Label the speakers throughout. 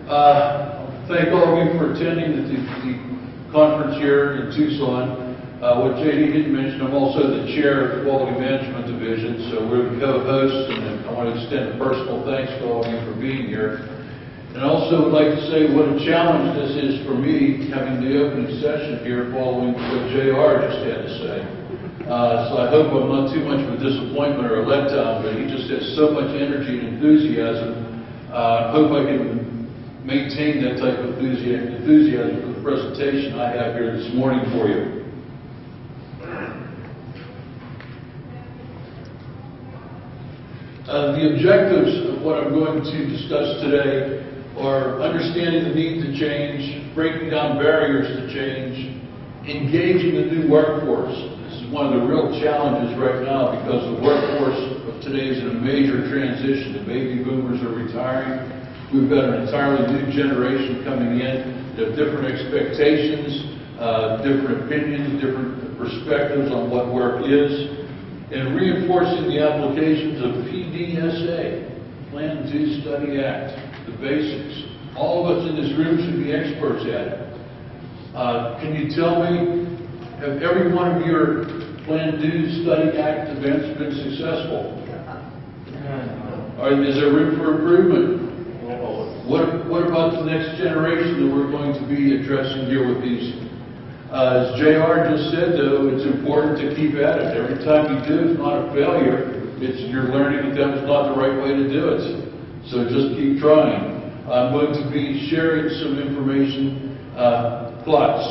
Speaker 1: Thank all of you for attending the conference here in Tucson. What JD didn't mention, I'm also the chair of the Quality Management Division, so we're the co-hosts, and I want to extend a personal thanks to all of you for being here. And I also would like to say what a challenge this is for me, having the opening session here following what JR just had to say. So I hope I'm not too much of a disappointment or a letdown, but he just has so much energy and enthusiasm. I hope I can maintain that type of enthusiasm for the presentation I have here this morning for you. The objectives of what I'm going to discuss today are understanding the need to change, breaking down barriers to change, engaging the new workforce. This is one of the real challenges right now because the workforce of today is in a major transition. The baby boomers are retiring. We've got an entirely new generation coming in that have different expectations, different opinions, different perspectives on what work is, and reinforcing the applications of PDSA, Plan, Do, Study, Act, the basics. All of us in this room should be experts at it. Can you tell me, have every one of your Plan, Do, Study, Act events been successful? Is there room for improvement? What about the next generation that we're going to be addressing here with these? As JR just said, though, it's important to keep at it. Every time you do, it's not a failure. You're learning that was not the right way to do it. So just keep trying. I'm going to be sharing some information, plots,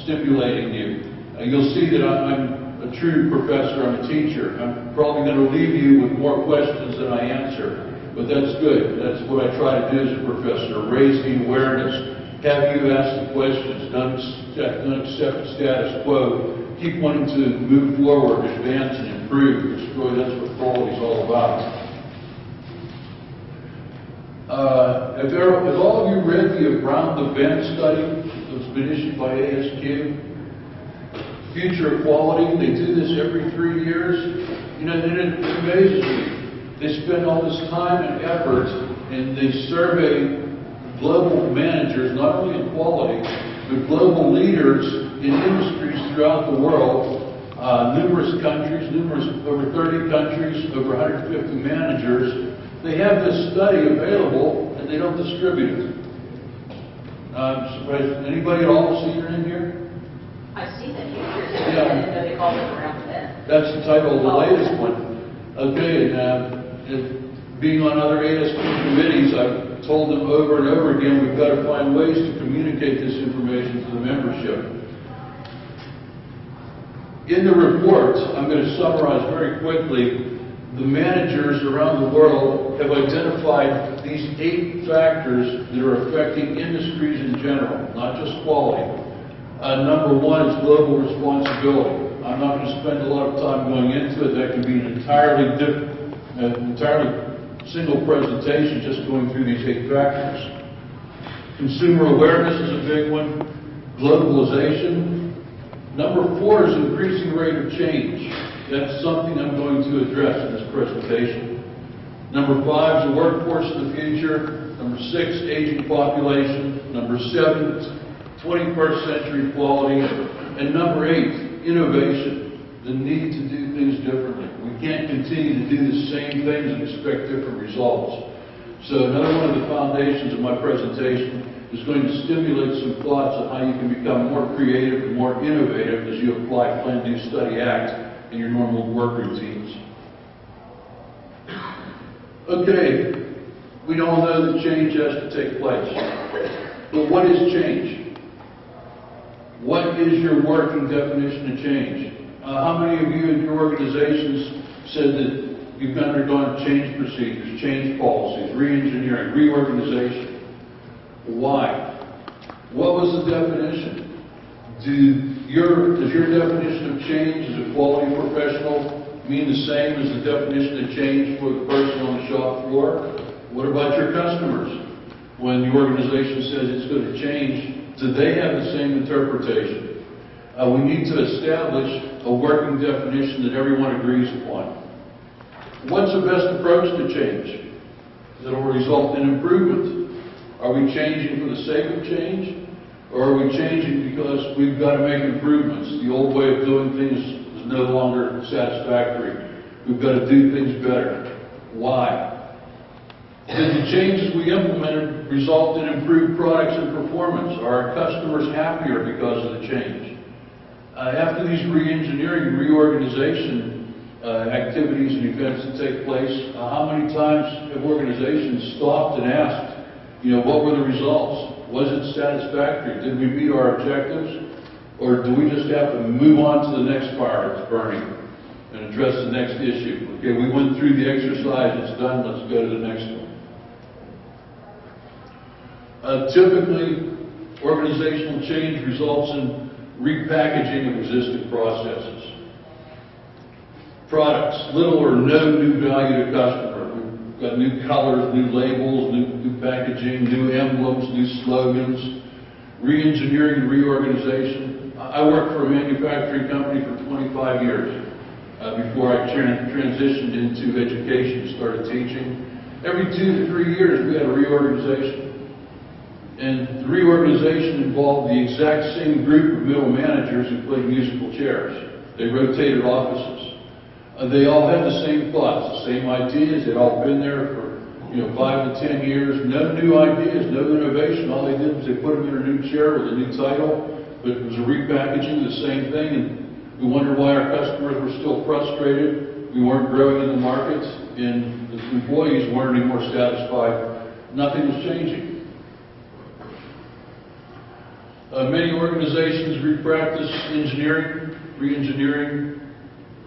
Speaker 1: stimulating you. You'll see that I'm a true professor. I'm a teacher. I'm probably going to leave you with more questions than I answer. But that's good. That's what I try to do as a professor, raise the awareness, have you ask the questions, don't accept the status quo, keep wanting to move forward, advance and improve. That's what quality is all about. Have all of you read the Around the Bend study that's been issued by ASQ? Future of Quality, they do this every 3 years. You know, and it amazes me. They spend all this time and effort, and they survey global managers, not only in quality, but global leaders in industries throughout the world, numerous countries, over 30 countries, over 150 managers. They have this study available, and they don't distribute it. I'm surprised. Anybody at all seen it in here?
Speaker 2: I've seen it here.
Speaker 1: Yeah.
Speaker 2: I didn't know they called it Around the Bend.
Speaker 1: That's the title of the latest one. Okay, being on other ASQ committees, I've told them over and over again, we've got to find ways to communicate this information to the membership. In the report, I'm going to summarize very quickly, the managers around the world have identified these 8 factors that are affecting industries in general, not just quality. Number 1 is global responsibility. I'm not going to spend a lot of time going into it. That can be an entirely single presentation just going through these 8 factors. Consumer awareness is a big one. Globalization. Number 4 is increasing rate of change. That's something I'm going to address in this presentation. Number 5 is the workforce of the future. Number 6, aging population. Number 7, 21st century quality. And number 8, innovation, the need to do things differently. We can't continue to do the same things and expect different results. So another one of the foundations of my presentation is going to stimulate some thoughts on how you can become more creative and more innovative as you apply Plan, Do, Study, Act in your normal work routines. Okay, we all know that change has to take place. But what is change? What is your working definition of change? How many of you in your organizations said that you've undergone change procedures, change policies, re-engineering, reorganization? Why? What was the definition? Does your definition of change as a quality professional mean the same as the definition of change for the person on the shop floor? What about your customers? When the organization says it's going to change, do they have the same interpretation? We need to establish a working definition that everyone agrees upon. What's the best approach to change that will result in improvement? Are we changing for the sake of change? Or are we changing because we've got to make improvements? The old way of doing things is no longer satisfactory. We've got to do things better. Why? Did the changes we implemented result in improved products and performance? Are our customers happier because of the change? After these re-engineering, reorganization activities and events that take place, how many times have organizations stopped and asked, what were the results? Was it satisfactory? Did we meet our objectives? Or do we just have to move on to the next fire that's burning and address the next issue? Okay, we went through the exercise, it's done, let's go to the next one. Typically, organizational change results in repackaging of existing processes. Products, little or no new value to customer. We've got new colors, new labels, new packaging, new emblems, new slogans, re-engineering and reorganization. I worked for a manufacturing company for 25 years before I transitioned into education and started teaching. Every 2 to 3 years we had a reorganization. And the reorganization involved the exact same group of middle managers who played musical chairs. They rotated offices. They all had the same thoughts, the same ideas. They'd all been there for 5 to 10 years. No new ideas, no innovation. All they did was they put them in a new chair with a new title, but it was a repackaging of the same thing. And we wondered why our customers were still frustrated. We weren't growing in the markets, and the employees weren't any more satisfied. Nothing was changing. Many organizations re-practice engineering, re-engineering,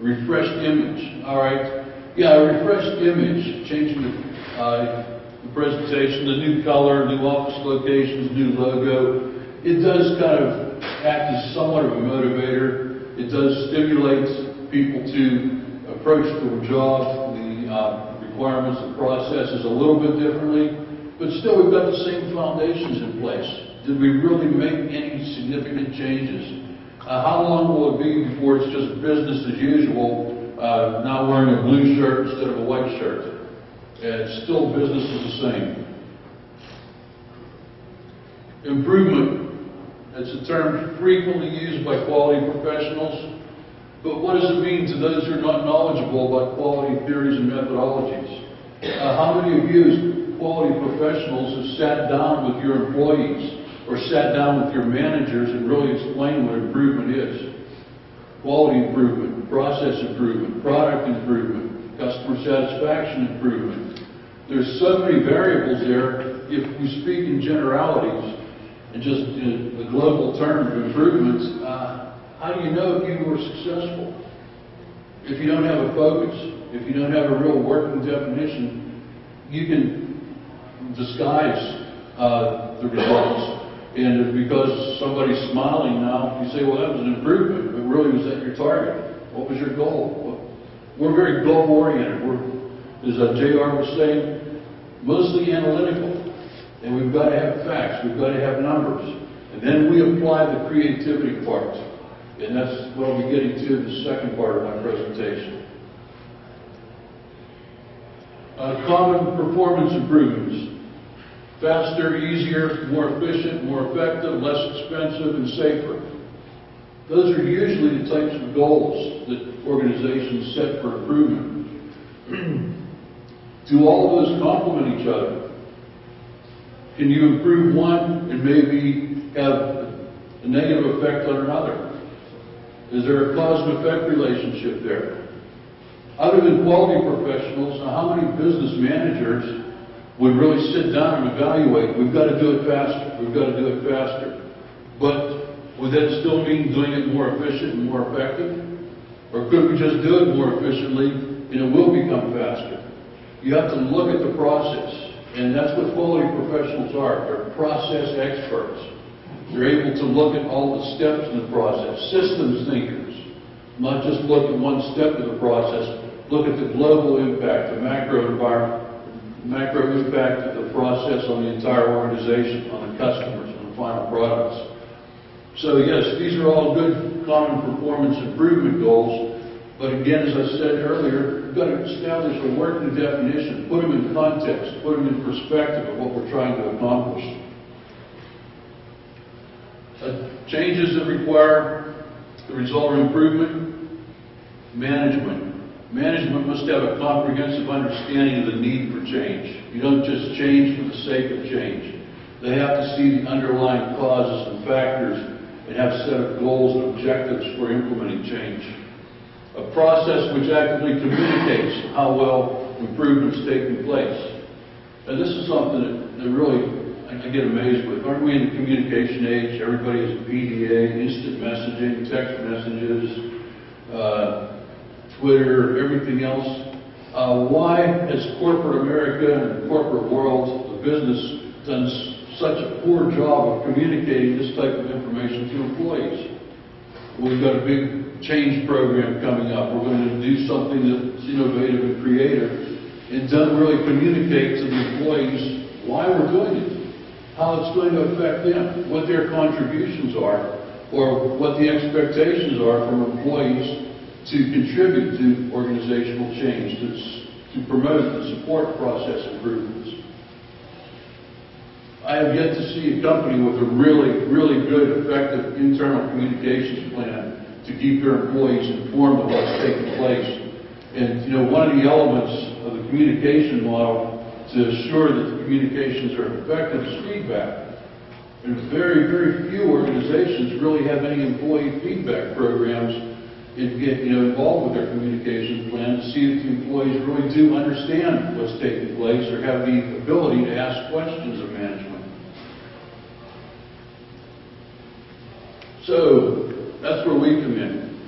Speaker 1: refreshed image. All right, yeah, a refreshed image, changing the presentation, the new color, new office locations, new logo. It does kind of act as somewhat of a motivator. It does stimulate people to approach the job, the requirements, the processes a little bit differently, but still we've got the same foundations in place. Did we really make any significant changes? How long will it be before it's just business as usual, now wearing a blue shirt instead of a white shirt? It's still business is the same. Improvement, it's a term frequently used by quality professionals, but what does it mean to those who are not knowledgeable about quality theories and methodologies? How many of you as quality professionals have sat down with your employees or sat down with your managers and really explained what improvement is? Quality improvement, process improvement, product improvement, customer satisfaction improvement. There's so many variables there. If we speak in generalities and just the global term of improvements, how do you know if you were successful? If you don't have a focus, if you don't have a real working definition, you can disguise the results. And because somebody's smiling now, you say, well, that was an improvement, but really was that your target? What was your goal? We're very goal-oriented. As JR was saying, mostly analytical. And we've got to have facts. We've got to have numbers. And then we apply the creativity part. And that's what I'll be getting to in the second part of my presentation. Common performance improvements. Faster, easier, more efficient, more effective, less expensive, and safer. Those are usually the types of goals that organizations set for improvement. Do all of those complement each other? Can you improve one and maybe have a negative effect on another? Is there a cause and effect relationship there? Other than quality professionals, how many business managers would really sit down and evaluate? We've got to do it faster. We've got to do it faster. But would that still mean doing it more efficient and more effective? Or could we just do it more efficiently and it will become faster? You have to look at the process. And that's what quality professionals are. They're process experts. They're able to look at all the steps in the process. Systems thinkers. Not just look at one step of the process. Look at the global impact, the macro environment, macro impact of the process on the entire organization, on the customers, on the final products. So yes, these are all good common performance improvement goals, But again, as I said earlier, we've got to establish a working definition, put them in context, put them in perspective of what we're trying to accomplish. Changes that require the result of improvement, management. Management must have a comprehensive understanding of the need for change. You don't just change for the sake of change. They have to see the underlying causes and factors and have a set of goals and objectives for implementing change. A process which actively communicates how well improvement's taking place. And this is something that really I get amazed with. Aren't we in the communication age? Everybody has PDA, instant messaging, text messages, Twitter, everything else. Why has corporate America and the corporate world, the business, done such a poor job of communicating this type of information to employees? We've got a big change program coming up. We're going to do something that's innovative and creative and doesn't really communicate to the employees why we're doing it, how it's going to affect them, what their contributions are, or what the expectations are from employees to contribute to organizational change, to promote and support process improvements. I have yet to see a company with a really, really good, effective internal communications plan to keep their employees informed of what's taking place. And, one of the elements of the communication model to assure that the communications are effective is feedback. And very, very few organizations really have any employee feedback programs involved with their communications plan to see if the employees really do understand what's taking place or have the ability to ask questions of management. So that's where we come in.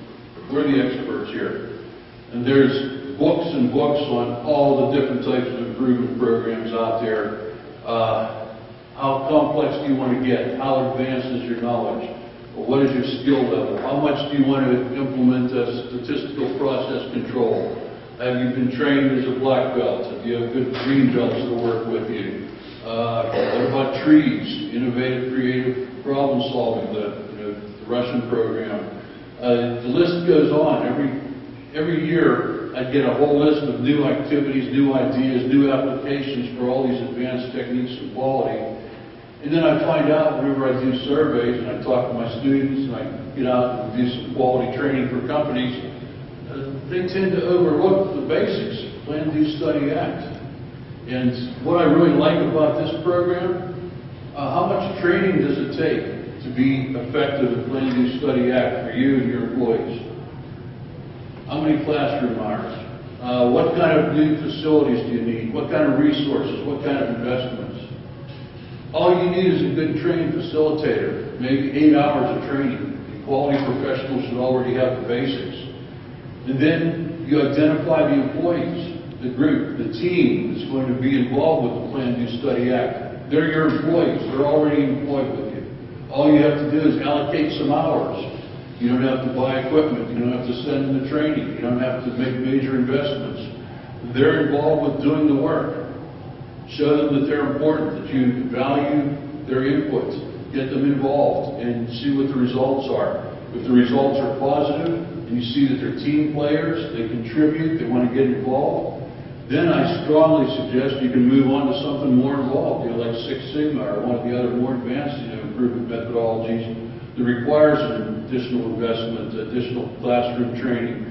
Speaker 1: We're the experts here. And there's books and books on all the different types of improvement programs out there. How complex do you want to get? How advanced is your knowledge? What is your skill level? How much do you want to implement statistical process control? Have you been trained as a black belt? Do you have good green belts to work with you? What about trees? Innovative, creative problem solving, the Russian program. The list goes on. Every year I get a whole list of new activities, new ideas, new applications for all these advanced techniques of quality. And then I find out whenever I do surveys and I talk to my students and I get out and do some quality training for companies, they tend to overlook the basics, Plan, Do, Study, Act. And what I really like about this program, how much training does it take to be effective at Plan, Do, Study, Act for you and your employees? How many classroom hours? What kind of new facilities do you need? What kind of resources? What kind of investments? All you need is a good trained facilitator, maybe 8 hours of training. The quality professionals should already have the basics. And then you identify the employees, the group, the team that's going to be involved with the Plan, Do, Study, Act. They're your employees. They're already employed with you. All you have to do is allocate some hours. You don't have to buy equipment. You don't have to send them to training. You don't have to make major investments. They're involved with doing the work. Show them that they're important, that you value their input, get them involved, and see what the results are. If the results are positive, and you see that they're team players, they contribute, they want to get involved, then I strongly suggest you can move on to something more involved, like Six Sigma or one of the other more advanced improvement methodologies that requires an additional investment, additional classroom training,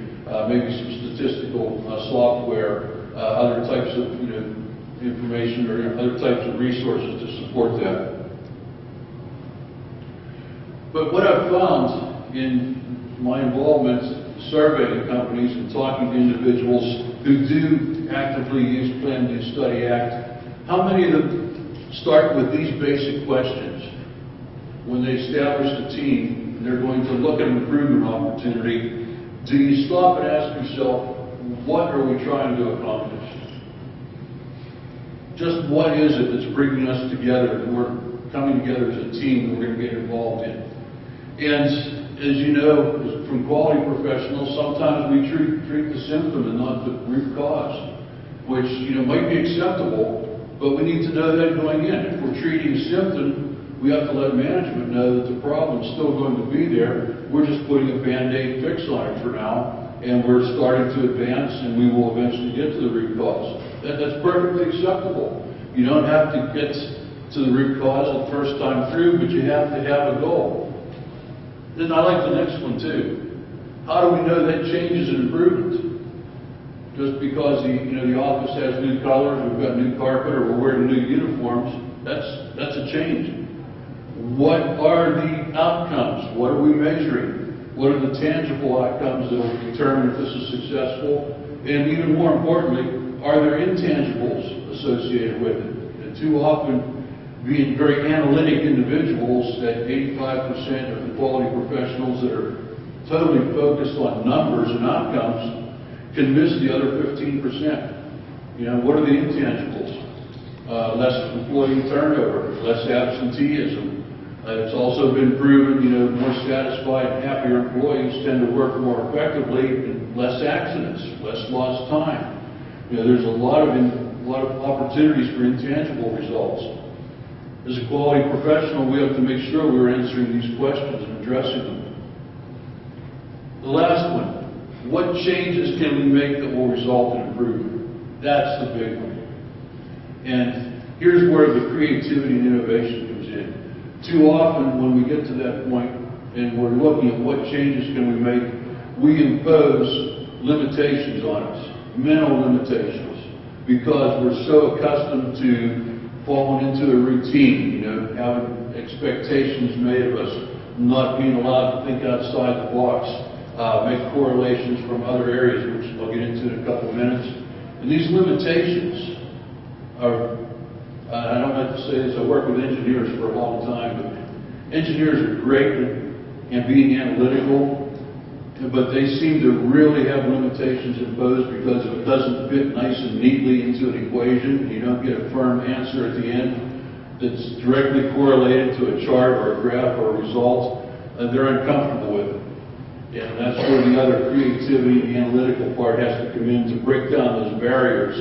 Speaker 1: maybe some statistical software, other types of information or other types of resources to support that. But what I've found in my involvement surveying companies and talking to individuals who do actively use Plan, Do, Study, Act, how many of them start with these basic questions? When they establish a team and they're going to look at an improvement opportunity, do you stop and ask yourself, what are we trying to accomplish? Just what is it that's bringing us together, and we're coming together as a team that we're going to get involved in? And as you know, from quality professionals, sometimes we treat the symptom and not the root cause, which might be acceptable, but we need to know that going in. If we're treating a symptom, we have to let management know that the problem's still going to be there. We're just putting a Band-Aid fix on it for now, and we're starting to advance, and we will eventually get to the root cause. That's perfectly acceptable. You don't have to get to the root cause the first time through, but you have to have a goal. Then I like the next one too. How do we know that change is an improvement? Just because the office has new colors, we've got new carpet, or we're wearing new uniforms, that's a change. What are the outcomes? What are we measuring? What are the tangible outcomes that will determine if this is successful? And even more importantly, are there intangibles associated with it? And too often, being very analytic individuals, that 85% of the quality professionals that are totally focused on numbers and outcomes can miss the other 15%. What are the intangibles? Less employee turnover, less absenteeism. It's also been proven, more satisfied, happier employees tend to work more effectively, and less accidents, less lost time. There's a lot of opportunities for intangible results. As a quality professional, we have to make sure we're answering these questions and addressing them. The last one, what changes can we make that will result in improvement? That's the big one. And here's where the creativity and innovation comes in. Too often when we get to that point and we're looking at what changes can we make, we impose limitations on us, mental limitations, because we're so accustomed to falling into a routine, having expectations made of us, not being allowed to think outside the box, make correlations from other areas, which I'll get into in a couple of minutes. And these limitations are, I don't have to say this, I work with engineers for a long time, but engineers are great at being analytical, but they seem to really have limitations imposed because if it doesn't fit nice and neatly into an equation, you don't get a firm answer at the end that's directly correlated to a chart or a graph or a result, they're uncomfortable with it. And that's where the other creativity, the analytical part has to come in to break down those barriers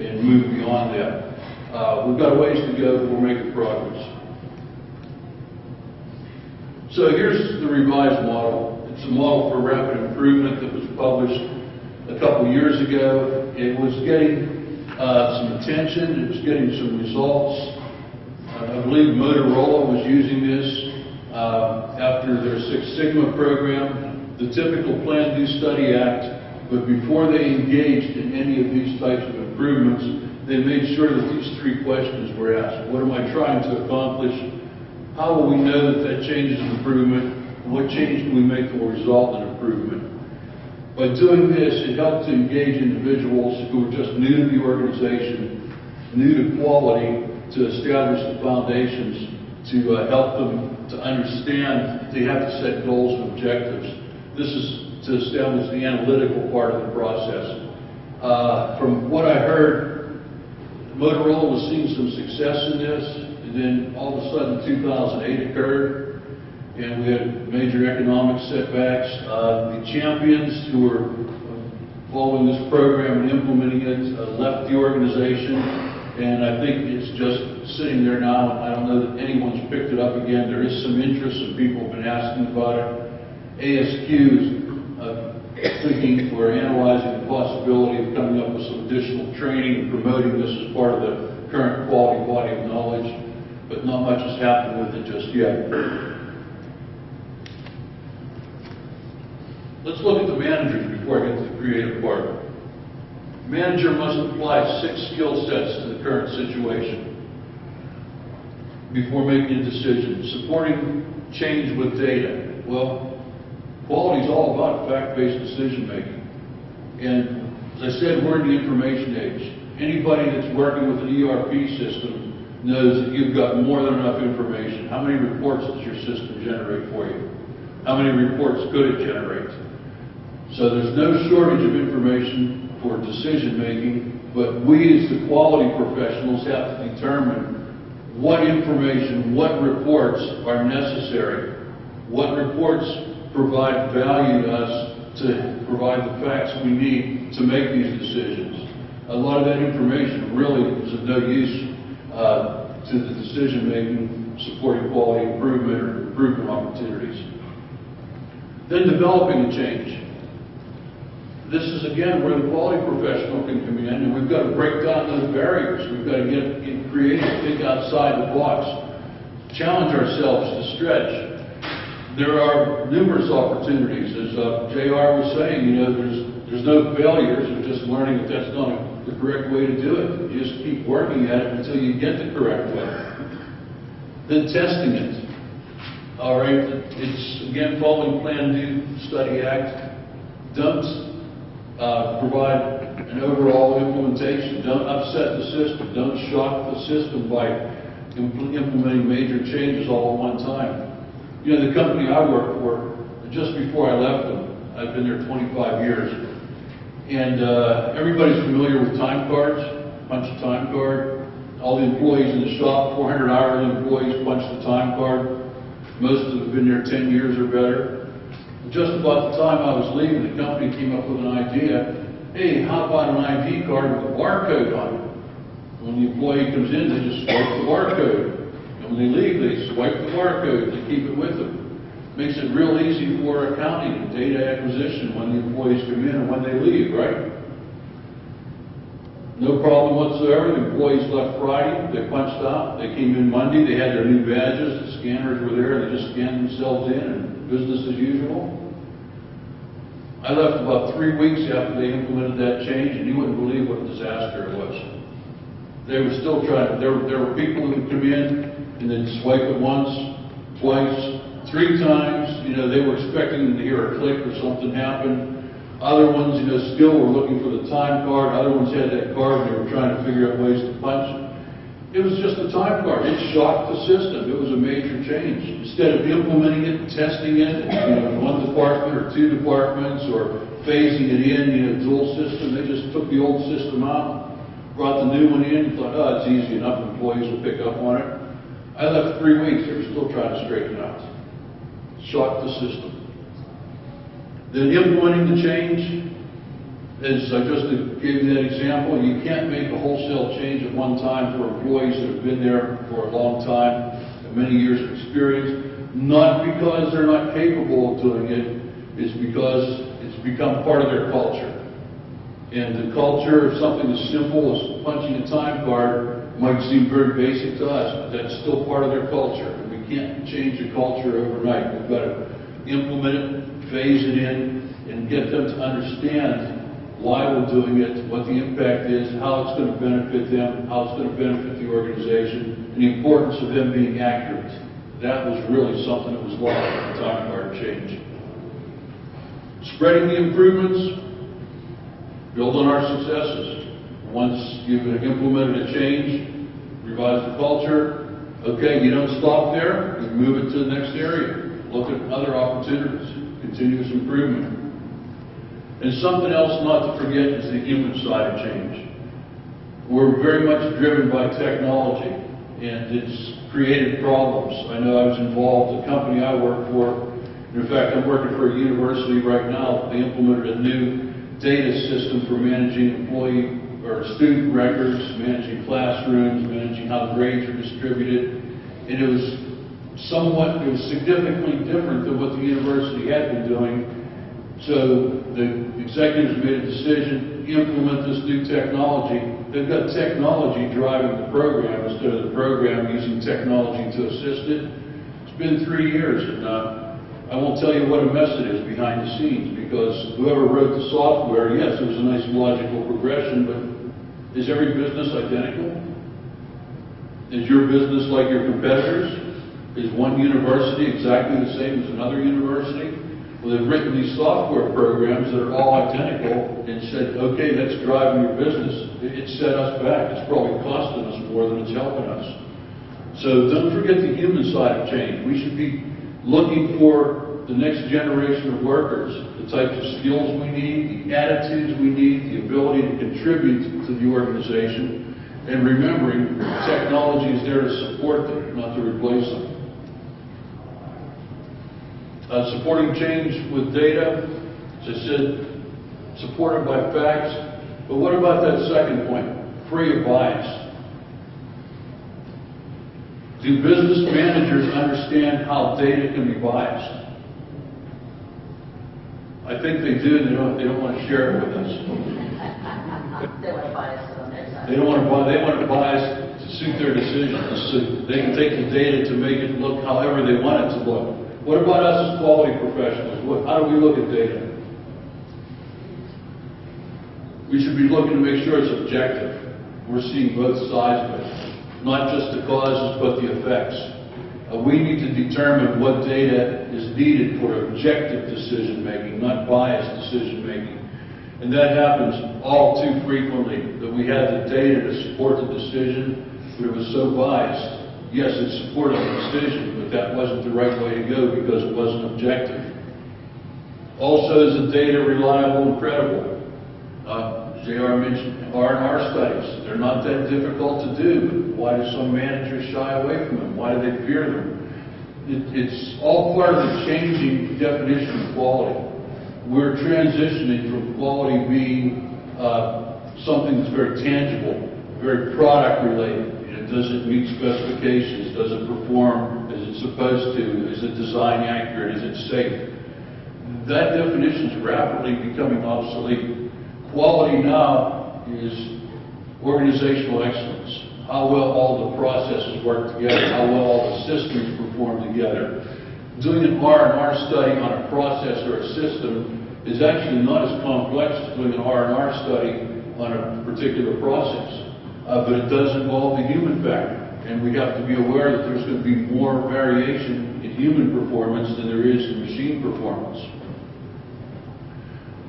Speaker 1: and move beyond that. We've got a ways to go, but we're making progress. So here's the revised model. It's a model for rapid improvement that was published a couple years ago. It was getting some attention. It was getting some results. I believe Motorola was using this after their Six Sigma program, the typical Plan, Do, Study Act. But before they engaged in any of these types of improvements, they made sure that these three questions were asked. What am I trying to accomplish? How will we know that that change is improvement? What change can we make that will result in improvement? By doing this, it helped to engage individuals who were just new to the organization, new to quality, to establish the foundations, to help them to understand they have to set goals and objectives. This is to establish the analytical part of the process. From what I heard, Motorola was seeing some success in this, and then all of a sudden 2008 occurred. And we had major economic setbacks. The champions who were following this program and implementing it left the organization, and I think it's just sitting there now. I don't know that anyone's picked it up again. There is some interest, and people have been asking about it. ASQ is thinking, we're analyzing the possibility of coming up with some additional training and promoting this as part of the current quality body of knowledge, but not much has happened with it just yet. Let's look at the managers before I get to the creative part. Manager must apply 6 skill sets to the current situation before making a decision. Supporting change with data. Well, quality is all about fact-based decision making. And as I said, we're in the information age. Anybody that's working with an ERP system knows that you've got more than enough information. How many reports does your system generate for you? How many reports could it generate? So there's no shortage of information for decision making, but we as the quality professionals have to determine what information, what reports are necessary, what reports provide value to us to provide the facts we need to make these decisions. A lot of that information really is of no use to the decision making supporting quality improvement or improvement opportunities. Then developing the change. this is again where the quality professional can come in, and we've got to break down those barriers. We've got to get creative, think outside the box, challenge ourselves to stretch. There are numerous opportunities, as JR was saying. There's no failures. There's just learning that that's not the correct way to do it. You just keep working at it until you get the correct way. Then testing it. All right, it's again following Plan Do Study Act. Don't provide an overall implementation. Don't upset the system. Don't shock the system by implementing major changes all at one time. The company I work for, just before I left them, I've been there 25 years, and everybody's familiar with time cards. Punch a time card. All the employees in the shop, 400 hourly employees, punch the time card. Most of them have been there 10 years or better. Just about the time I was leaving, the company came up with an idea. Hey, how about an ID card with a barcode on it? When the employee comes in, they just swipe the barcode. And when they leave, they swipe the barcode. They keep it with them. Makes it real easy for accounting and data acquisition when the employees come in and when they leave, right? No problem whatsoever. The employees left Friday, they punched out. They came in Monday, they had their new badges, the scanners were there, they just scanned themselves in and business as usual. I left about 3 weeks after they implemented that change, and you wouldn't believe what a disaster it was. They were still trying. There were people who would come in and they'd swipe it once, twice, 3 times. They were expecting to hear a click or something happen. Other ones, still were looking for the time card. Other ones had that card and they were trying to figure out ways to punch. It was just a time card. It shocked the system. It was a major change. Instead of implementing it, testing it, in one department or 2 departments, or phasing it in, dual system, they just took the old system out, brought the new one in, and thought, oh, it's easy enough, employees will pick up on it. I left 3 weeks. They were still trying to straighten it out. Shocked the system. Then implementing the change, as I just gave you that example, you can't make a wholesale change at one time for employees that have been there for a long time, many years of experience, not because they're not capable of doing it, it's because it's become part of their culture. And the culture of something as simple as punching a time card might seem very basic to us, but that's still part of their culture. And we can't change the culture overnight. We've got to implement it, phase it in, and get them to understand why we're doing it, what the impact is, how it's going to benefit them, how it's going to benefit the organization, and the importance of them being accurate. That was really something that was lost in the time card change. Spreading the improvements, build on our successes. Once you've implemented a change, revise the culture, okay, you don't stop there, you move it to the next area. Look at other opportunities, continuous improvement. And something else not to forget is the human side of change. We're very much driven by technology, and it's created problems. I know I was involved, the company I work for, in fact, I'm working for a university right now. They implemented a new data system for managing employee or student records, managing classrooms, managing how the grades are distributed. And it was significantly different than what the university had been doing. So the executives made a decision to implement this new technology. They've got technology driving the program instead of the program using technology to assist it. It's been 3 years, and I won't tell you what a mess it is behind the scenes, because whoever wrote the software, yes, it was a nice logical progression, but is every business identical? Is your business like your competitors? Is one university exactly the same as another university? Well, they've written these software programs that are all identical and said, okay, that's driving your business. It set us back. It's probably costing us more than it's helping us. So don't forget the human side of change. We should be looking for the next generation of workers, the types of skills we need, the attitudes we need, the ability to contribute to the organization, and remembering technology is there to support them, not to replace them. Supporting change with data, as I said, supported by facts. But what about that second point? Free of bias. Do business managers understand how data can be biased? I think they do, and they don't want to share it with us.
Speaker 2: They want to buy us on their side.
Speaker 1: They want to buy us to suit their decisions, so they can take the data to make it look however they want it to look. What about us as quality professionals? How do we look at data? We should be looking to make sure it's objective. We're seeing both sides of it, not just the causes, but the effects. We need to determine what data is needed for objective decision-making, not biased decision-making. And that happens all too frequently, that we have the data to support the decision, but it was so biased. Yes, it supported the decision, but that wasn't the right way to go because it wasn't objective. Also, is the data reliable and credible? JR mentioned R&R studies. They're not that difficult to do. Why do some managers shy away from them? Why do they fear them? It's all part of the changing definition of quality. We're transitioning from quality being something that's very tangible, very product related. Does it meet specifications? Does it perform as it's supposed to? Is it design accurate? Is it safe? That definition is rapidly becoming obsolete. Quality now is organizational excellence. How well all the processes work together, how well all the systems perform together. Doing an R&R study on a process or a system is actually not as complex as doing an R&R study on a particular process. But it does involve the human factor. And we have to be aware that there's going to be more variation in human performance than there is in machine performance.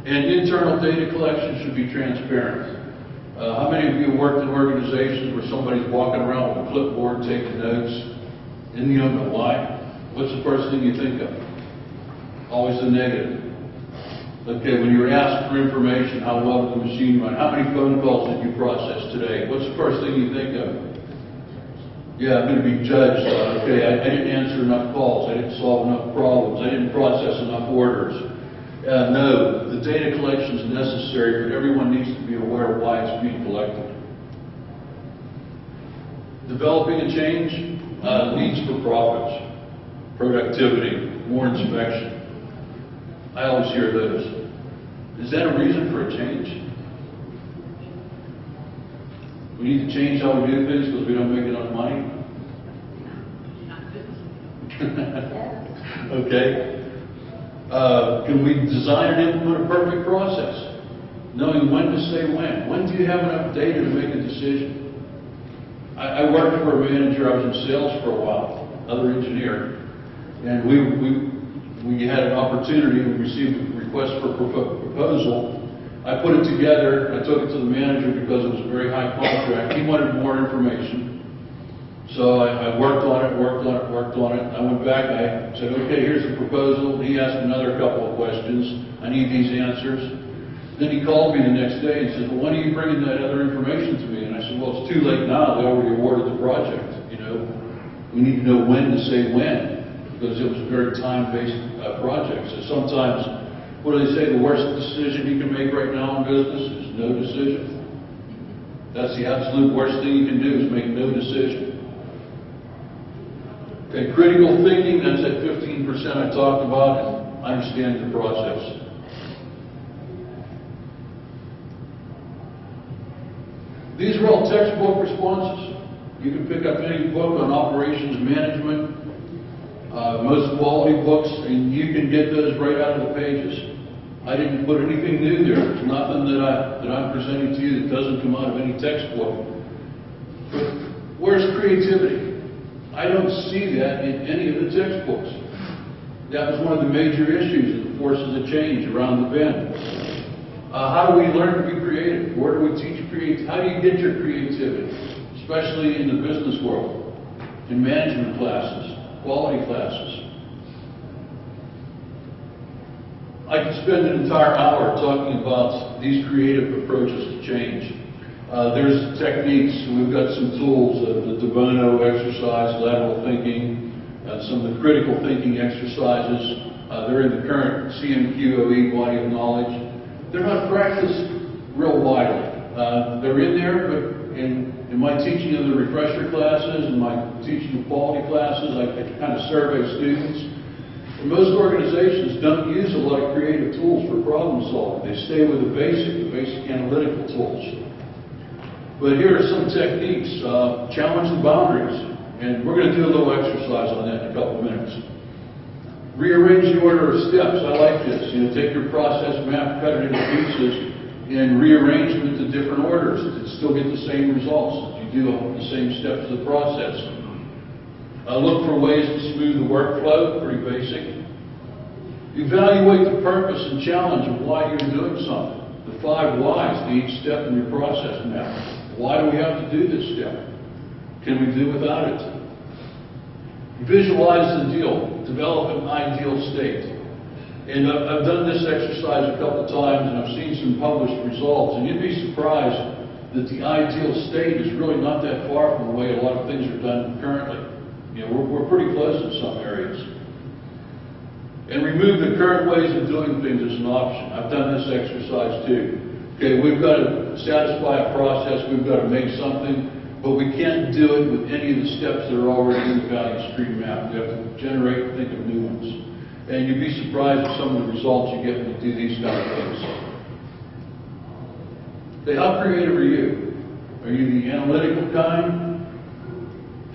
Speaker 1: And internal data collection should be transparent. How many of you have worked in organizations where somebody's walking around with a clipboard taking notes and you don't know why? What's the first thing you think of? Always the negative. Okay, when you were asked for information, how well did the machine run? How many phone calls did you process today? What's the first thing you think of? Yeah, I'm going to be judged. Okay, I didn't answer enough calls. I didn't solve enough problems. I didn't process enough orders. No, the data collection is necessary, but everyone needs to be aware of why it's being collected. Developing a change needs for profits, productivity, more inspection. I always hear those. Is that a reason for a change? We need to change how we do things because we don't make enough money? Okay. Can we design and implement a perfect process? Knowing when to say when. When do you have enough data to make a decision? I worked for a manager. I was in sales for a while, another engineer, and we had an opportunity. We received a request for proposal. I put it together. I took it to the manager because it was a very high contract. He wanted more information. So I worked on it. I went back, I said, okay, here's the proposal. He asked another couple of questions. I need these answers. Then he called me the next day and said, well, when are you bringing that other information to me? And I said, well, it's too late now. They already awarded the project, you know. We need to know when to say when, because it was a very time-based project. So sometimes, what do they say, the worst decision you can make right now in business is no decision. That's the absolute worst thing you can do, is make no decision. Okay, critical thinking, that's that 15% I talked about, and understanding the process. These are all textbook responses. You can pick up any book on operations management, most quality books, and you can get those right out of the pages. I didn't put anything new there. There's nothing that I'm presenting to you that doesn't come out of any textbook. But where's creativity? I don't see that in any of the textbooks. That was one of the major issues of the forces of change around the bend. How do we learn to be creative? Where do we teach creativity? How do you get your creativity? Especially in the business world, in management classes, quality classes. I could spend an entire hour talking about these creative approaches to change. There's techniques. We've got some tools, the De Bono exercise, lateral thinking, some of the critical thinking exercises. They're in the current CMQOE body of knowledge. They're not practiced real widely. They're in there, but in my teaching of the refresher classes and my teaching of quality classes, I kind of survey students. And most organizations don't use a lot of creative tools for problem solving. They stay with the basic analytical tools. But here are some techniques. Challenge the boundaries. And we're going to do a little exercise on that in a couple of minutes. Rearrange the order of steps. I like this. You know, take your process map, cut it into pieces, and rearrange them into different orders to still get the same results. You do the same steps of the process. Look for ways to smooth the workflow. Pretty basic. Evaluate the purpose and challenge of why you're doing something. The 5 whys to each step in your process map. Why do we have to do this step? Can we do without it? Visualize the deal. Develop an ideal state. And I've done this exercise a couple times, and I've seen some published results, and you'd be surprised that the ideal state is really not that far from the way a lot of things are done currently. You know, we're pretty close in some areas. And remove the current ways of doing things as an option. I've done this exercise too. Okay, we've got to satisfy a process, we've got to make something, but we can't do it with any of the steps that are already in the value stream map. We have to generate and think of new ones. And you'd be surprised at some of the results you get when you do these kind of things. Okay, how creative are you? Are you the analytical kind,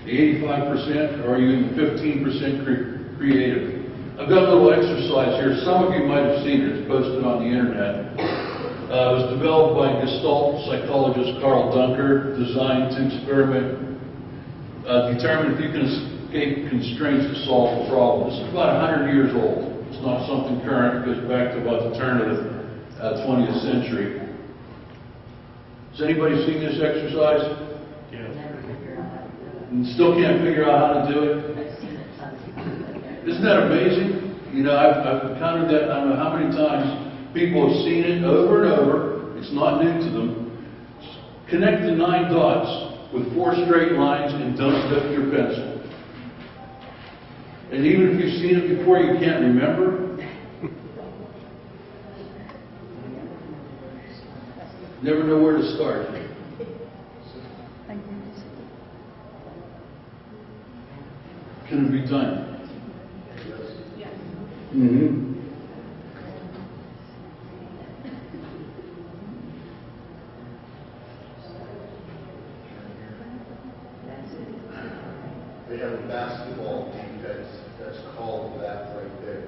Speaker 1: the 85%, or are you in the 15% creative? I've got a little exercise here. Some of you might have seen it. It's posted on the internet. It was developed by Gestalt psychologist Carl Dunker, designed to experiment, determine if you can escape constraints to solve a problem. This is about 100 years old. It's not something current. It goes back to about the turn of the 20th century. Has anybody seen this exercise?
Speaker 2: Never figure out how to do it.
Speaker 1: And still can't figure out how to do it?
Speaker 2: I've seen it tons of times.
Speaker 1: Isn't that amazing? You know, I've encountered that I don't know how many times. People have seen it over and over. It's not new to them. Connect the 9 dots with 4 straight lines and don't lift your pencil. And even if you've seen it before, you can't remember. Never know where to start. Can it be done? Mm-hmm.
Speaker 3: They have a basketball team that's called that right there.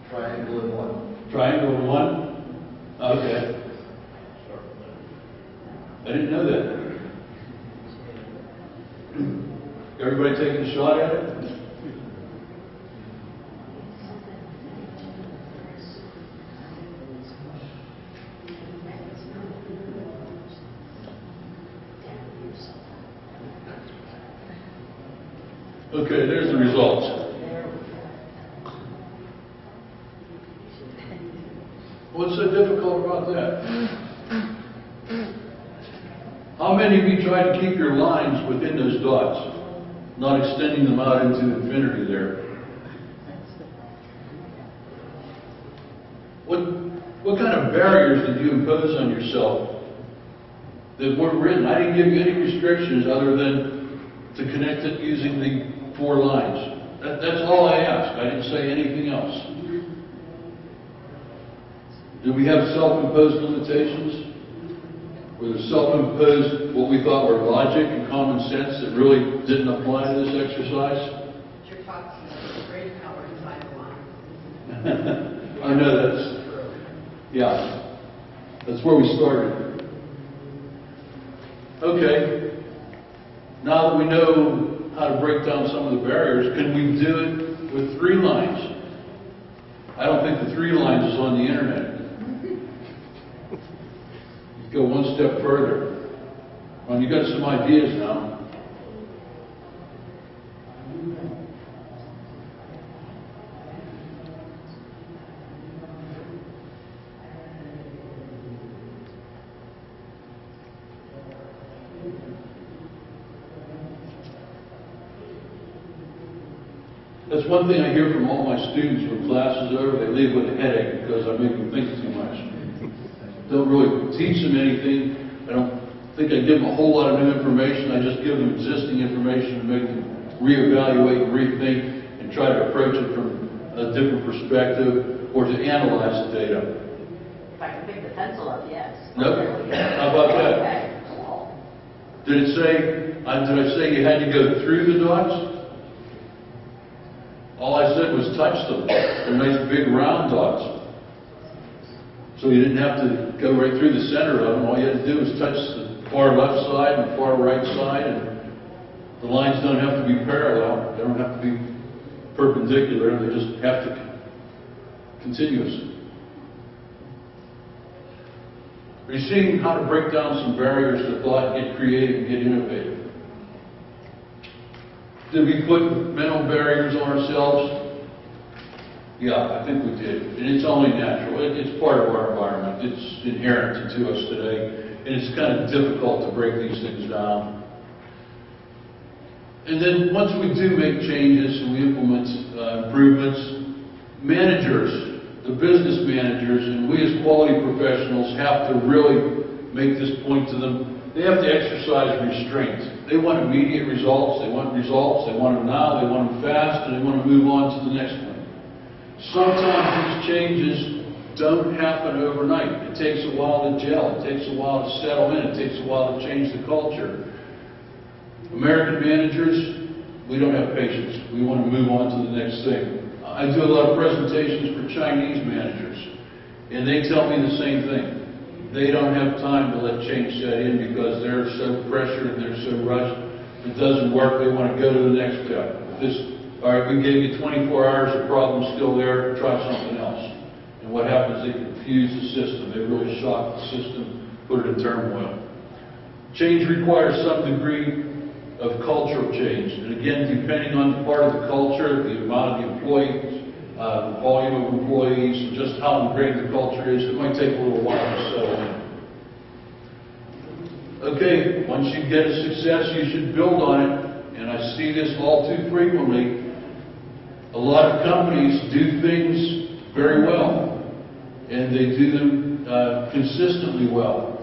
Speaker 3: Triangle in one.
Speaker 1: Triangle in one? Okay. I didn't know that. Everybody taking a shot at it? Okay, there's the results. What's so difficult about that? How many of you try to keep your lines within those dots, not extending them out into infinity there? What kind of barriers did you impose on yourself that weren't written? I didn't give you any restrictions other than to connect it using the 4 lines. That's all I asked. I didn't say anything else. Did we have self-imposed limitations? Were there self-imposed, what we thought were logic and common sense that really didn't apply to this exercise?
Speaker 4: You're talking about great power inside the line.
Speaker 1: I know that's, yeah, that's where we started. Okay, now that we know how to break down some of the barriers, can we do it with 3 lines? I don't think the 3 lines is on the internet. Go one step further. Well, you got some ideas now. That's one thing I hear from all my students when class is over. They leave with a headache because I make them think too much. Don't really teach them anything. I don't think I give them a whole lot of new information. I just give them existing information to make them reevaluate and rethink and try to approach it from a different perspective or to analyze the data.
Speaker 2: If I can pick the pencil up, yes.
Speaker 1: Nope. How about that?
Speaker 2: Okay, cool.
Speaker 1: Did it say, did I say you had to go through the dots? All I said was touch them. They're nice big round dots. So you didn't have to go right through the center of them. All you had to do was touch the far left side and far right side, and the lines don't have to be parallel. They don't have to be perpendicular. They just have to be continuous. Are you seeing how to break down some barriers to thought, get creative, and get innovative? Did we put mental barriers on ourselves? Yeah, I think we did. And it's only natural. It's part of our environment. It's inherent to us today. And it's kind of difficult to break these things down. And then once we do make changes and we implement improvements, managers, the business managers, and we as quality professionals have to really make this point to them. They have to exercise restraint. They want immediate results. They want results. They want them now. They want them fast, and they want to move on to the next one. Sometimes these changes don't happen overnight. It takes a while to gel. It takes a while to settle in. It takes a while to change the culture. American managers, we don't have patience. We want to move on to the next thing. I do a lot of presentations for Chinese managers, and they tell me the same thing. They don't have time to let change set in because they're so pressured and they're so rushed. If it doesn't work, they want to go to the next step. All right, we gave you 24 hours, the problem's still there, try something else. And what happens, they confuse the system. They really shock the system, put it in turmoil. Change requires some degree of cultural change. And again, depending on the part of the culture, the amount of the employees, the volume of employees, just how ingrained the culture is, it might take a little while to settle in. Okay, once you get a success, you should build on it. And I see this all too frequently. A lot of companies do things very well, and they do them consistently well.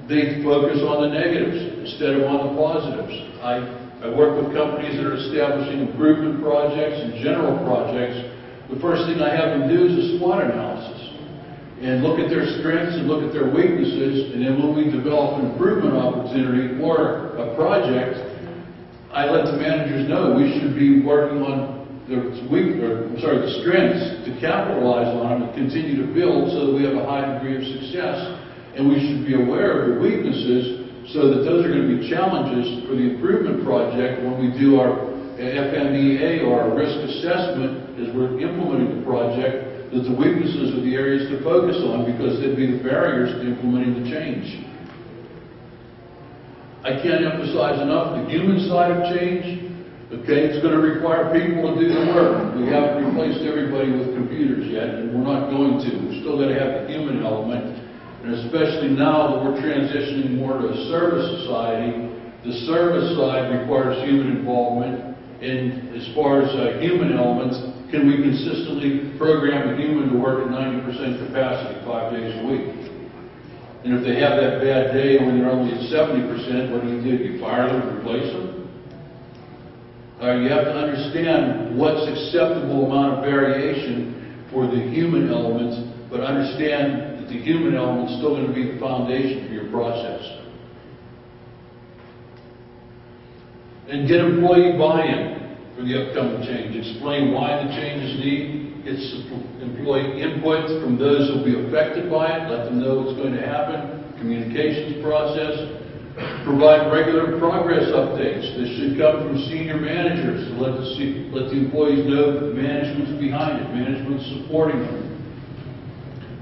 Speaker 1: They focus on the negatives instead of on the positives. I work with companies that are establishing improvement projects and general projects. The first thing I have them do is a SWOT analysis and look at their strengths and look at their weaknesses, and then when we develop an improvement opportunity or a project, I let the managers know we should be working on the strengths to capitalize on them and continue to build so that we have a high degree of success. And we should be aware of the weaknesses so that those are going to be challenges for the improvement project when we do our FMEA or our risk assessment as we're implementing the project, that the weaknesses are the areas to focus on because they'd be the barriers to implementing the change. I can't emphasize enough the human side of change. Okay, it's going to require people to do the work. We haven't replaced everybody with computers yet, and we're not going to. We've still got to have the human element. And especially now that we're transitioning more to a service society, the service side requires human involvement. And as far as human elements, can we consistently program a human to work at 90% capacity 5 days a week? And if they have that bad day when they're only at 70%, what do? You fire them and replace them? You have to understand what's acceptable amount of variation for the human element, but understand that the human element is still going to be the foundation for your process. And get employee buy-in for the upcoming change. Explain why the change is needed. Get employee input from those who will be affected by it. Let them know what's going to happen. Communications process. Provide regular progress updates. This should come from senior managers to let the employees know that management's behind it. Management's supporting them.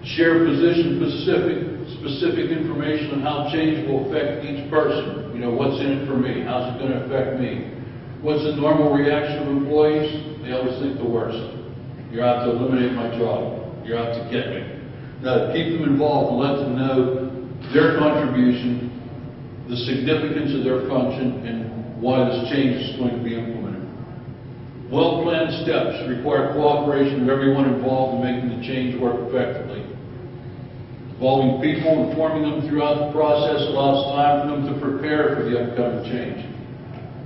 Speaker 1: Share position-specific information on how change will affect each person. You know, what's in it for me? How's it going to affect me? What's the normal reaction of employees? They always think the worst. You're out to eliminate my job. You're out to get me. No, keep them involved and let them know their contribution, the significance of their function, and why this change is going to be implemented. Well-planned steps require cooperation of everyone involved in making the change work effectively. Involving people, informing them throughout the process allows time for them to prepare for the upcoming change.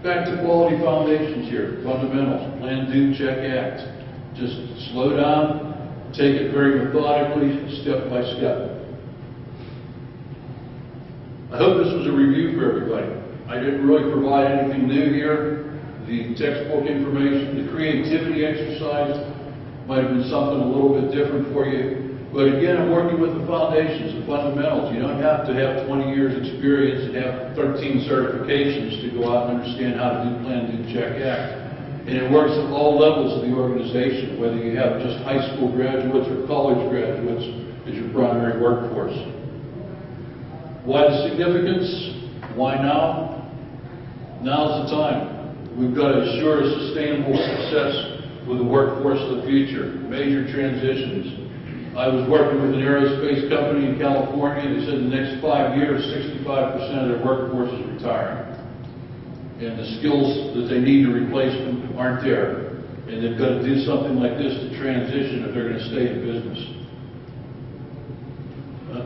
Speaker 1: Back to quality foundations here, fundamentals, plan, do, check, act. Just slow down, take it very methodically, step by step. I hope this was a review for everybody. I didn't really provide anything new here. The textbook information, the creativity exercise might have been something a little bit different for you. But again, I'm working with the foundations, the fundamentals. You don't have to have 20 years experience and have 13 certifications to go out and understand how to do plan, do, check, act. And it works at all levels of the organization, whether you have just high school graduates or college graduates as your primary workforce. Why the significance? Why now? Now's the time. We've got to assure a sustainable success with the workforce of the future. Major transitions. I was working with an aerospace company in California. They said in the next 5 years, 65% of their workforce is retiring. And the skills that they need to replace them aren't there. And they've got to do something like this to transition if they're going to stay in business.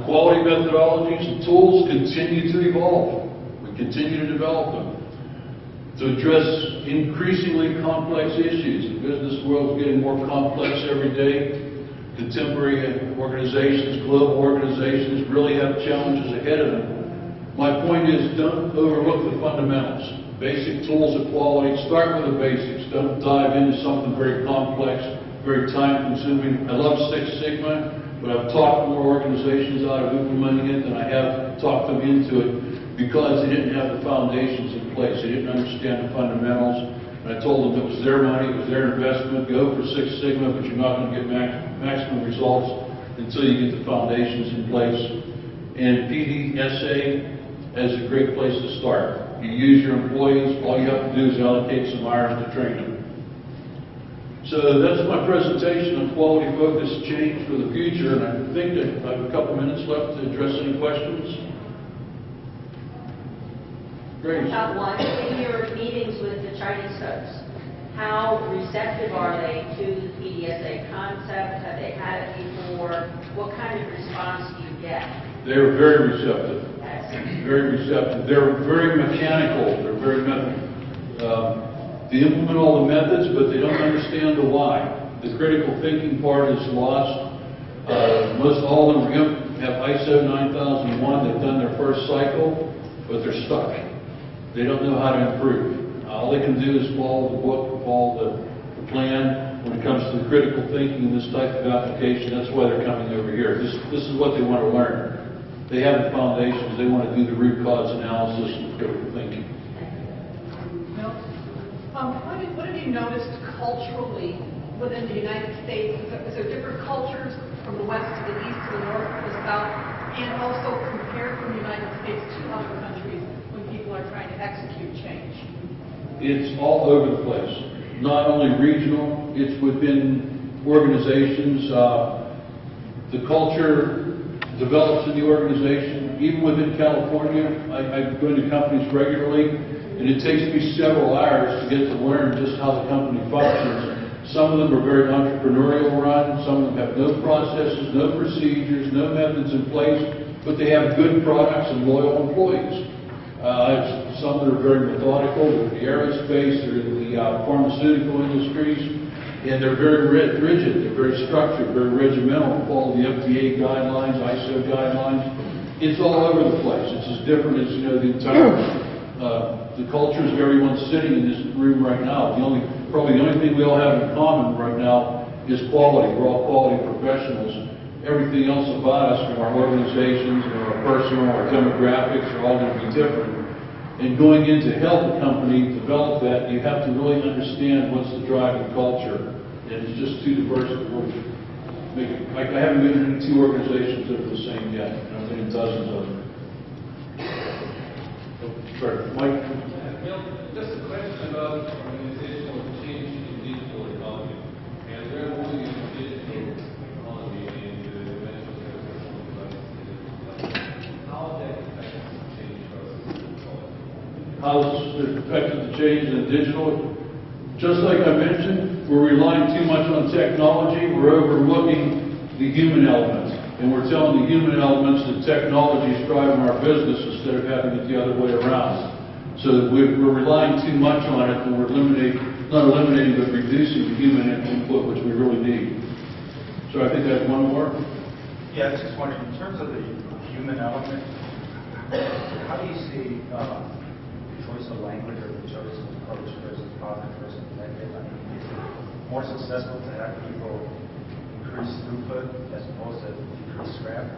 Speaker 1: Quality methodologies and tools continue to evolve. We continue to develop them to address increasingly complex issues. The business world is getting more complex every day. Contemporary organizations, global organizations really have challenges ahead of them. My point is, don't overlook the fundamentals. Basic tools of quality, start with the basics. Don't dive into something very complex, very time-consuming. I love Six Sigma, but I've talked more organizations out of implementing it than I have talked them into it because they didn't have the foundations in place. They didn't understand the fundamentals. And I told them it was their money, it was their investment. Go for Six Sigma, but you're not going to get maximum results until you get the foundations in place. And PDSA is a great place to start. You use your employees, all you have to do is allocate some hours to train them. So that's my presentation on quality-focused change for the future, and I think that I have a couple minutes left to address any questions. Great.
Speaker 2: About one, in your meetings with the Chinese folks, how receptive are they to the PDSA concept? Have they had it before? What kind of response do you get?
Speaker 1: They're very receptive.
Speaker 2: Yes.
Speaker 1: Very receptive. They're very mechanical. They're very they implement all the methods, but they don't understand the why. The critical thinking part is lost. Most all of them have ISO 9001. They've done their first cycle, but they're stuck. They don't know how to improve. All they can do is follow the book, follow the plan. When it comes to the critical thinking in this type of application, that's why they're coming over here. This is what they want to learn. They have the foundations. They want to do the root cause analysis and critical thinking.
Speaker 4: Bill, what have you noticed culturally within the United States? Is there different cultures from the west to the east, to the north, to the south, and also compared from the United States to other countries when people are trying to execute change?
Speaker 1: It's all over the place. Not only regional, it's within organizations. The culture develops in the organization. Even within California, I go into companies regularly, and it takes me several hours to get to learn just how the company functions. Some of them are very entrepreneurial run. Some of them have no processes, no procedures, no methods in place, but they have good products and loyal employees. Some that are very methodical. They're in the aerospace, they're in the pharmaceutical industries, and they're very rigid. They're very structured, very regimental. Follow the FDA guidelines, ISO guidelines. It's all over the place. It's as different as the entire the cultures of everyone sitting in this room right now. Probably the only thing we all have in common right now is quality. We're all quality professionals. Everything else about us, from our organizations, or our personal, our demographics, are all going to be different. And going in to help a company develop that, you have to really understand what's the driving culture. And it's just too diverse to really make it. I haven't been in 2 organizations that are the same yet. I've been in dozens of them. Sorry, Mike?
Speaker 5: Bill, just a question about organizational change in digital economy. And where will you digital economy in the dimensions of personal devices? How that affects change for us?
Speaker 1: How it's affected the change in the digital? Just like I mentioned, we're relying too much on technology. We're overlooking the human element. And we're telling the human elements that technology is driving our business instead of having it the other way around. So that we're relying too much on it and we're eliminating not eliminating, but reducing the human input, which we really need. So I think I have one more.
Speaker 6: Yeah, I was just wondering, in terms of the human element, how do you see choice of language or the choice of approach versus positive versus negative? I mean, is it more successful to have people increase throughput as opposed to decrease scrap?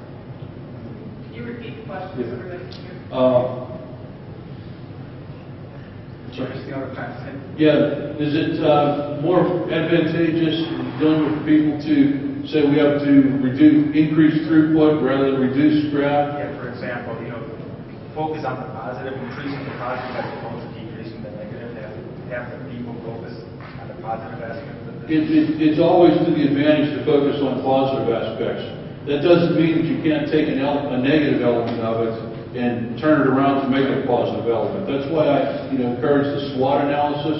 Speaker 4: Can you repeat the question so everybody can hear?
Speaker 6: Do you understand what I'm trying to say?
Speaker 1: Yeah, is it more advantageous dealing with people to say we have to increase throughput rather than reduce scrap?
Speaker 6: Yeah, for example, focus on the positive, increasing the positive as opposed to decreasing the negative, have the people focus on the positive aspect of this.
Speaker 1: It's always to the advantage to focus on positive aspects. That doesn't mean that you can't take a negative element of it and turn it around to make it a positive element. That's why I encourage the SWOT analysis,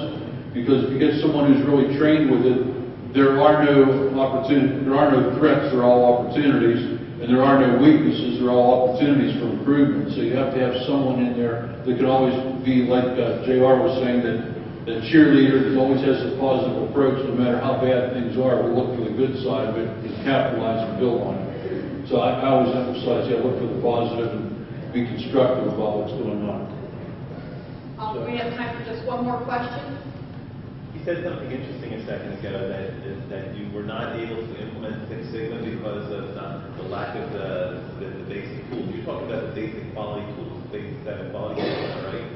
Speaker 1: because if you get someone who's really trained with it, there are no threats, there are all opportunities, and there are no weaknesses, there are all opportunities for improvement. So you have to have someone in there that can always be, like JR was saying, that cheerleader that always has a positive approach no matter how bad things are. We look for the good side of it and capitalize and build on it. So I always emphasize, look for the positive and be constructive about what's going on.
Speaker 4: We have time for just one more question.
Speaker 7: You said something interesting a second ago, that you were not able to implement Six Sigma because of the lack of the basic tools. You talked about the basic quality tools, basic set of quality tools, right?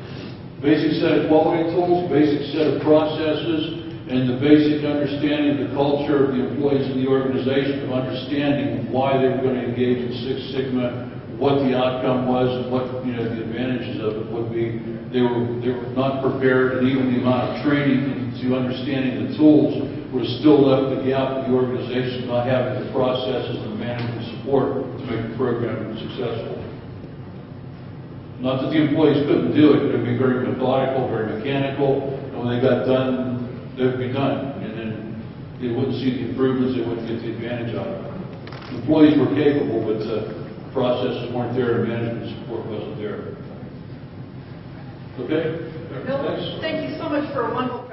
Speaker 1: Basic set of quality tools, basic set of processes, and the basic understanding of the culture of the employees in the organization, of understanding why they were going to engage in Six Sigma, what the outcome was, and what the advantages of it would be. They were not prepared, and even the amount of training into understanding the tools would have still left the gap in the organization, not having the processes and management support to make the program successful. Not that the employees couldn't do it, they'd be very methodical, very mechanical, and when they got done, they'd be done, and then they wouldn't see the improvements, they wouldn't get the advantage out of it. Employees were capable, but processes weren't there, and management support wasn't there. Okay?
Speaker 4: Bill,
Speaker 1: Thanks.
Speaker 4: thank you so much for a wonderful